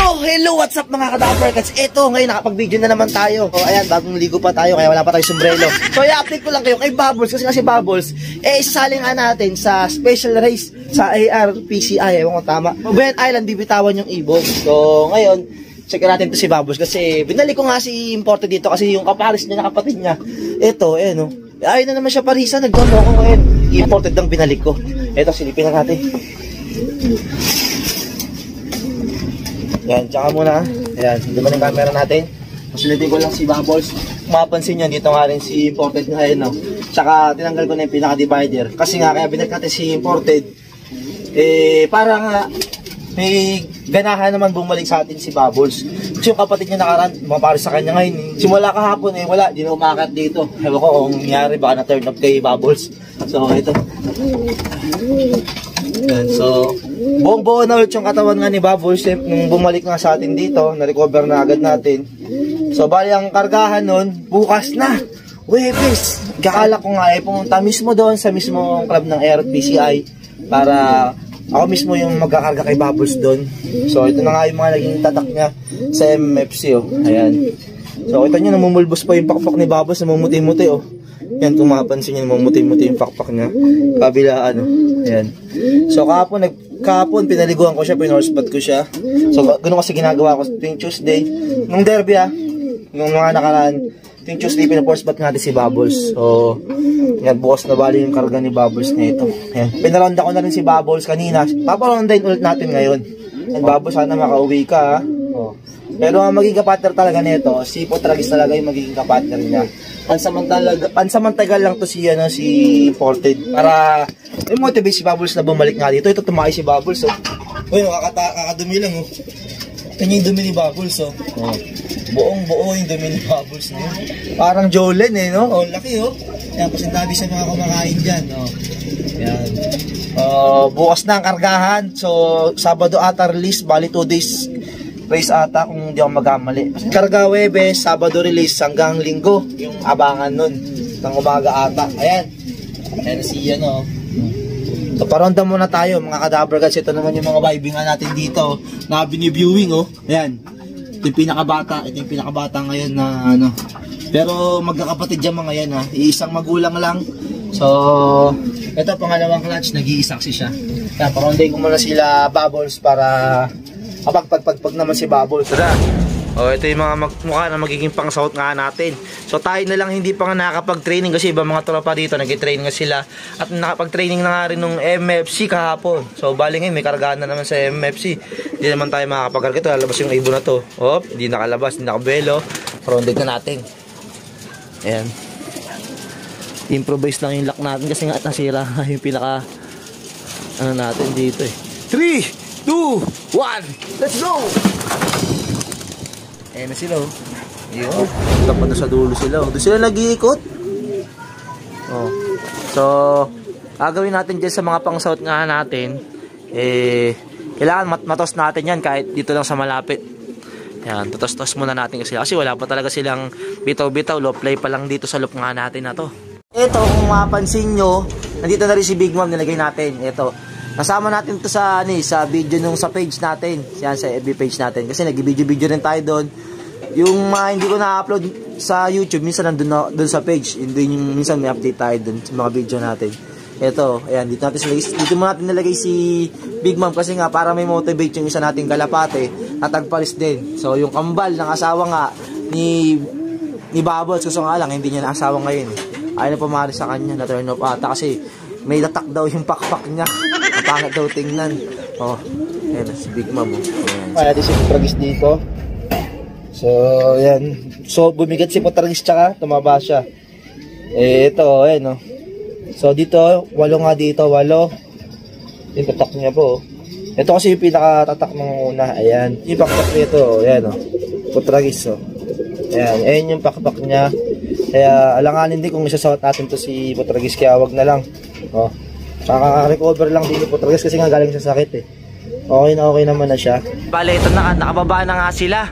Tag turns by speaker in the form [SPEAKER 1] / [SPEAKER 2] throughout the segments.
[SPEAKER 1] Hello, what's up mga ka-Dappercats? Ito, ngayon nakapag-video na naman tayo. O ayan, bagong ligo pa tayo kaya wala pa tayong sombrero. So i-update ko lang kayo kay Bubbles kasi Bubbles, isasali nga natin sa special race sa ARPCI, ewan ko tama. Bayan Island, bibitawan yung ibog. So ngayon, check natin to si Bubbles kasi binalik ko nga si Imported dito kasi yung kaparis niya, kapatid niya. Ito, no. Ayun na naman siya parisa, nagdono ko ngayon. Imported ang binalik ko. Ito, silipin na natin. Yan, tsaka muna. Ayan, hindi ba yung camera natin? Masulitin ko lang si Bubbles. Mapansin nyo, dito nga rin si Imported na yun, no? Tsaka tinanggal ko na yung pinaka-divider. Kasi nga, kaya binalik natin si Imported. Para nga, may ganahan naman bumalik sa atin si Bubbles. Kasi yung kapatid niya nakaraan, mapari sa kanya ngayon. Simula kahapon, wala, di na umakat dito. Ewan ko kung nangyari, baka na-turn up kay Bubbles. So, ito. Yan, so, buong-buo na ulit yung katawan nga ni Bubbles. Nung bumalik nga sa atin dito, na-recover na agad natin. So, bali ang kargahan nun, bukas na. Webes! Kakala ko nga pumunta mismo doon sa mismong club ng ARPCI para ako mismo yung magkakarga kay Bubbles doon. So, ito na nga yung mga naging tatak niya sa MFC, oh. Ayan. So, kita nyo, namumulbos pa yung pakpak ni Bubbles, namumuti-muti, oh. Yan, kung mapapansin nyo, namumuti-muti yung pakpak niya. Kabilaan, oh. Ayan. So, kahapon, pinaliguan ko siya, pinorspot ko siya. So, ganoon kasi ginagawa ko tuwing Tuesday. Nung derby, nung mga nakaraan, tuwing Tuesday, pinaporspot natin si Bubbles. So, yan, bukas na bali yung karga ni Bubbles na ito. Yan, pinaronda ko na rin si Bubbles kanina. Paparondahin ulit natin ngayon. And Bubbles, sana makauwi ka, ha? Oh. Pero ang magiging kapatner talaga nito, si Potragis talaga yung magiging kapatner niya. Pansamantagal lang to si Imported para i-motivate si Bubbles na bumalik nga dito. Ito tumakay si Bubbles, oh. Uy, kakadumi lang, oh. Kanya yung dumi ni Bubbles, oh. Oh. Buong-buo yung dumi ni Bubbles na yun. Parang Jolene, no? Oh, laki, oh. Yan, pasintabi sa mga kumakain dyan, oh. Yan. Bukas na ang kargahan. So, Sabado ata release, bali 2 days race ata kung hindi ako magkamali. Karga Webes, Sabado release hanggang Linggo yung abangan nun ng umaga ata. Ayan. Ayan si ano. So paronda muna tayo mga ka-Dappercats. Ito naman yung mga vibingan natin dito na bini-viewing, oh. Ayan. Ito yung pinakabata. Ito yung pinakabata ngayon na ano. Pero magkakapatid yan mga yan, ha. Iisang magulang lang. So ito pangalawang clutch, nag-iisaksi siya. Kaya parondahin ko muna sila Bubbles para pagpagpag naman si Bubbles. Oh, ito yung mga mukha na magiging pang-south nga natin. So tayo na lang hindi pa nga nakakapag-training kasi iba mga tropa dito nag-training nga sila. At nakapag-training na nga rin nung MFC kahapon. So bali ngayon may kargaan na naman sa MFC. Hindi naman tayo makakapag-karga. Ito, lalabas yung ibon na to. Oh, hindi nakalabas, hindi nakabelo. Rounded na natin. Ayan. Improvise lang yung lock natin kasi nga nasira yung pinaka ano natin dito, 3 2, 1, let's go! Ayan na sila, oh. Yun. Tapos na sa dulo sila, oh. Doon sila nag-iikot. Oh. So, gagawin natin dyan sa mga pang-south nga natin. Kailangan matos natin yan kahit dito lang sa malapit. Ayan, tutos-tos muna natin kasi wala pa talaga silang bitaw-bitaw. Low play pa lang dito sa loop nga natin na to. Ito, kung mapansin nyo, nandito na rin si Big Mom nilagay natin. Ito. Nasama natin to sa video nung sa page natin. Yan, sa FB page natin. Kasi nag-video rin tayo doon. Yung hindi ko na-upload sa YouTube, minsan nandun sa page. Yung minsan may update tayo doon sa mga video natin. Ito, ayan, dito mo natin nilagay si Big Mom kasi nga para may motivate yung isa nating kalapate na tagpalis din. So, yung kambal ng asawa nga ni Bubbles, gusto nga lang, hindi niya na asawa ngayon. Ayaw na pumari sa kanya, na turn off ata kasi may tatak daw yung pakpak niya. Pangit daw tingnan. Oh, ayan si Big Mom, oh. Ayan si Potragis dito. So, ayan. So, bumigat si Potragis tsaka tumaba siya. Ito, ayan, oh. So, dito, 8 nga dito, 8. Yung tatak niya po, oh. Ito kasi yung pinakatatak ng una. Ayan. Yung pakpak nito, oh. Ayan, oh. Potragis, oh. Ayan. Ayan yung pakpak niya. Kaya, alanganin din kung isasawat natin to si Potragis. Kaya, wag na lang. Oh. Tsaka recover lang din po talaga kasi nga galing sa sakit, Okay naman na siya. Bale, ito na, nakababa na nga sila.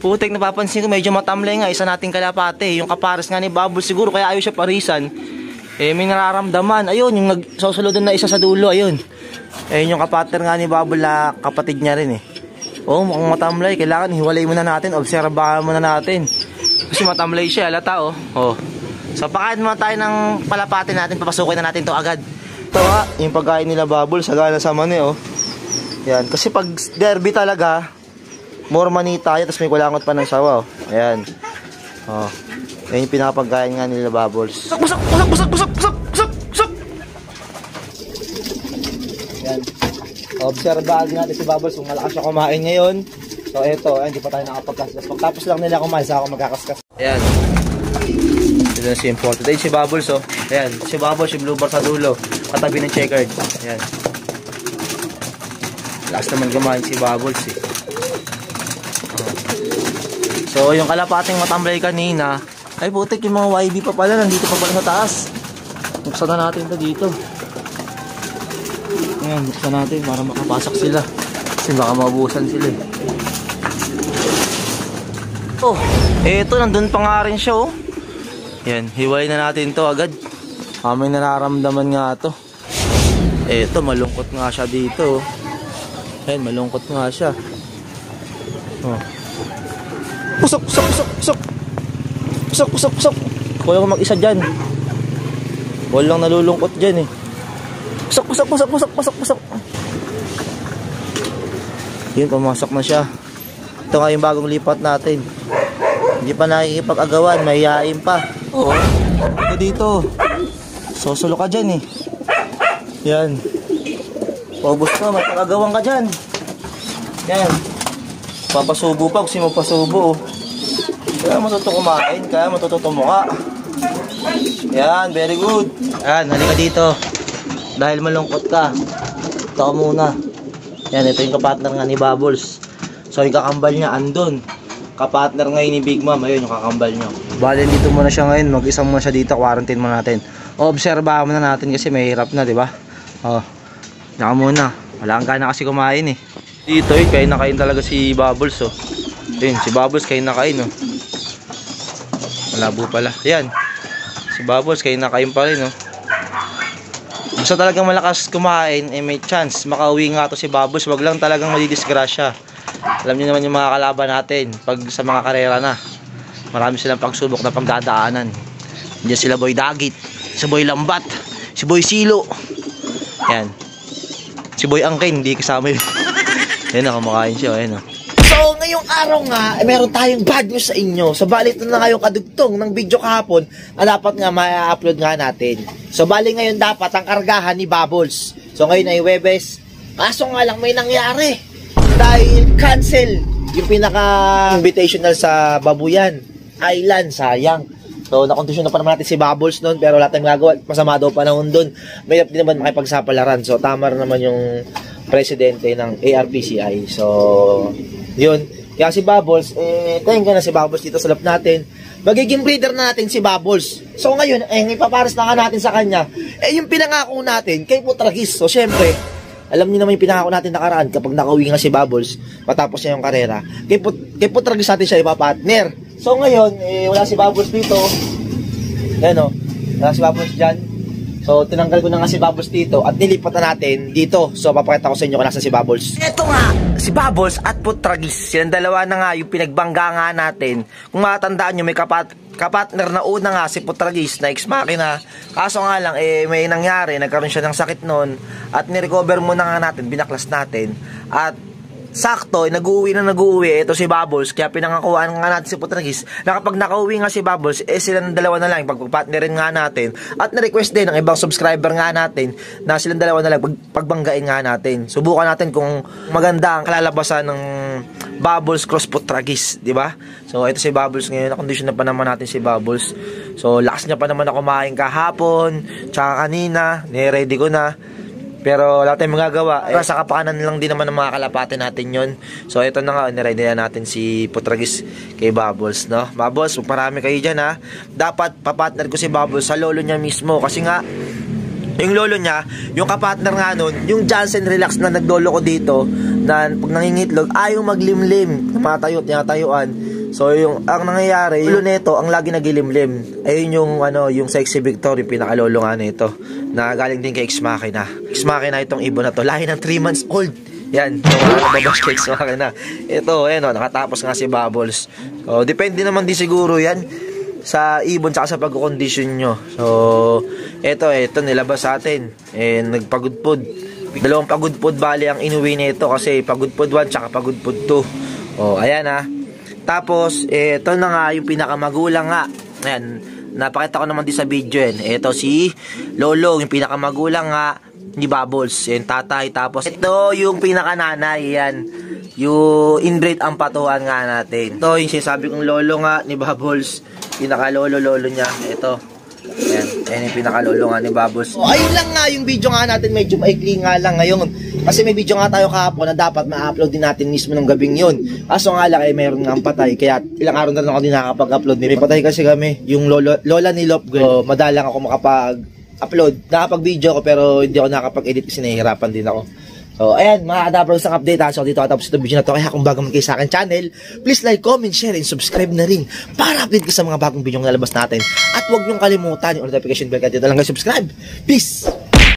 [SPEAKER 1] Putik, napapansin ko medyo matamlay nga isa nating kalapate. Yung kapares nga ni Bubbles siguro kaya ayaw siya parisan. May nararamdaman. Ayun, yung nagsusunod na isa sa dulo, ayun. Ayun yung kapatner nga ni Bubbles na kapatid niya rin, Oh, mukhang matamlay. Kailangan hiwalay muna natin. Obserbahan muna natin. Kasi matamlay siya, halata oh. Oh. So pakain muna tayo ng palapatin natin. Papasukin na natin to agad. Ito ha, yung pagkain nila Bubbles, sagana sa mani oh. Yan, kasi pag derby talaga, more manita yan, tapos may kulangot pa ng sawa oh. Ayan. Oh. Yan yung pinapagkain nga nila Bubbles. Busak! Yan. Obserbahan natin si Bubbles kung malakas siya kumain ngayon. So eto, hindi pa tayo nakapagkaskas. Pagtapos lang nila kumain, saka ako magkakaskas. Ayan. Ito na si important. Ayan si Bubbles oh. Ayan, si Bubbles, yung blue bar sa dulo. Katabi ng checkered. Ayan. Last naman kumain si Bubbles eh. Oh. So yung kalapating matamlay kanina, ay putik yung mga YB pa pala, nandito pa pala sa taas. Buksan na natin ito dito. Ayan, buksan natin para makapasok sila. Kasi baka maubusan sila eh. Oh, eto nandun pa nga rin siya oh. Yan, hiwalay na natin to agad. May nararamdaman nga to. Eto, malungkot nga siya dito oh. Ayan, malungkot nga siya. Oh. Pusok. Kuya ko mag-isa dyan. Walang nalulungkot dyan eh. Pusok. Yun, pumasok na siya. Ito nga yung bagong lipat natin. Hindi pa nakikipag-agawan, mahihain pa. Oo. Ito dito. Sosolo ka dyan eh. Yan. Paubos ka, magpag-agawan ka dyan. Yan. Papasubo pa, kasi magpasubo. Kaya matuto kumain, kaya matuto tumuka. Yan, very good. Yan, halika dito. Dahil malungkot ka, ito ka muna. Yan, ito yung kapartner nga ni Bubbles. So yung kakambal niya andun. Kapartner ngayon ni Big Mom, ayun yung kakambal niya. Bale, dito muna siya ngayon, mag-isa muna siya dito, quarantine muna natin. Obserbahan muna natin kasi may hirap na, di ba? Oh, naka muna. Wala kang gana kasi kumain eh. Dito eh, kain na kain talaga si Bubbles oh. Yun, si Bubbles kain na kain oh. Malabo pala. Yan. Si Bubbles kain na kain pa rin oh. Gusto talagang malakas kumain, eh may chance makauwi nga to si Bubbles. Wag lang talagang madidisgrasya. Alam niyo naman yung mga kalaban natin pag sa mga karera na. Marami silang pagsubok na pagdadaanan. Diyan sila Boy Dagit, si Boy Lambat, si Boy Silo. Yan. Si Boy Angkin, hindi kasama yun. Yan o, kumakain siya. Yan o. So, ngayong araw nga, meron tayong bad news sa inyo. So, bali ito na nga yung kadugtong ng video kahapon na dapat nga ma-upload nga natin. So, bali ngayon dapat ang kargahan ni Bubbles. So, ngayon ay Webes. Kaso nga lang may nangyari. Dahil cancel yung pinaka-invitational sa Babuyan Island. Sayang. So, nakondisyon na pa naman natin si Bubbles noon. Pero wala tayong magagawa. Masama daw panahon doon. May din naman makipagsapalaran. So, tama rin naman yung presidente ng ARPCI. So, yun. Kaya si Bubbles, tayo na si Bubbles dito sa lap natin. Magiging breeder na natin si Bubbles. So, ngayon, ipaparas na nga natin sa kanya. Yung pinangako natin kay Putragis. So, syempre, alam niyo naman yung pinangako natin nakaraan kapag nakauwi nga si Bubbles, matapos niya yung karera. Kay Putragis natin siya ipapartner. So, ngayon, wala si Bubbles dito. Yan o. Wala si Bubbles dyan. So, tinanggal ko na nga si Bubbles dito at nilipat na natin dito. So, papakita ko sa inyo kung nasa si Bubbles. Ito nga, si Bubbles at Putragis. Silang dalawa na nga yung pinagbangga nga natin. Kung matandaan nyo, may kapatner na una nga si Putragis na ex-makina. Kaso nga lang, may nangyari. Nagkaroon siya ng sakit noon. At nirecover muna nga natin, binaklas natin. At sakto, nag-uwi. Ito si Bubbles, kaya pinangakuhaan nga natin si Putragis na kapag nakauwi nga si Bubbles, silang dalawa na lang, pagpapatnerin nga natin. At na-request din ng ibang subscriber nga natin na silang dalawa na lang, pagbanggain nga natin. Subukan natin kung maganda ang kalalabasan ng Bubbles cross Putragis, di ba? So, ito si Bubbles ngayon, na-condition na pa naman natin si Bubbles. So, lakas niya pa naman na kumain kahapon, tsaka kanina, ni-ready ko na. Pero wala tayong magagawa. Sa kapakanan lang din naman ng mga kalapatin natin yun. So ito na nga, niready na natin si Putragis kay Bubbles, no? Bubbles, marami kayo dyan ha. Dapat papartner ko si Bubbles sa lolo niya mismo. Kasi nga, yung lolo niya, yung kapartner nga nun, yung Johnson Relax na naglolo ko dito, na pag nangingitlog, ayaw maglimlim. Tinatayuan. So yung ang nangyayari, yung lolo neto ang lagi nagilimlim. Ayun yung yung Sexy Victor, yung pinakalolo nga nito, na galing din kay Ex Machina. Ex Machina itong ibon na to, lahi ng 3 months old. Yan, so wala na boss cakes makina. Ito, ayan o, nakatapos nga si Bubbles. So, depende naman din siguro yan sa ibon saka sa pagkukondisyon nyo. So, ito nilabas sa atin. Nagpagudpod. Dalawang pagudpod bali ang inuwi nito kasi pagudpod 1 tsaka pagudpod 2. O, ayan ha. Tapos, ito na nga yung pinakamagulang nga. Ayan, napakita ko naman din sa video yan. Ito si Lolo, yung pinakamagulang nga ni Bubbles, yung tatay. Tapos ito yung pinakananay, yan yung inbreed ang patuhan nga natin. Ito yung sinasabi kong lolo nga ni Bubbles, pinaka-lolo niya. Ito, yan yung pinaka-lolo nga ni Bubbles. So, ayun lang nga yung video nga natin, medyo maikli nga lang ngayon kasi may video nga tayo kahapon na dapat ma-upload din natin mismo ng gabing yun. Kaso nga lang mayroon nga ang patay, kaya ilang araw na lang ako din nakakapag-upload. May patay kasi kami, yung lola ni Lop Girl. So, madalang ako makapag-upload. Nakapag-video ko pero hindi ako nakapag-edit kasi nahihirapan din ako. So, ayan, mga kadabros ang update ha. So, dito tapos itong video na to. Kaya kung bago man kayo sa akin channel, please like, comment, share, and subscribe na rin para update ka sa mga bagong video na lalabas natin. At huwag niyong kalimutan yung notification bell. Kaya dito lang guys, subscribe. Peace!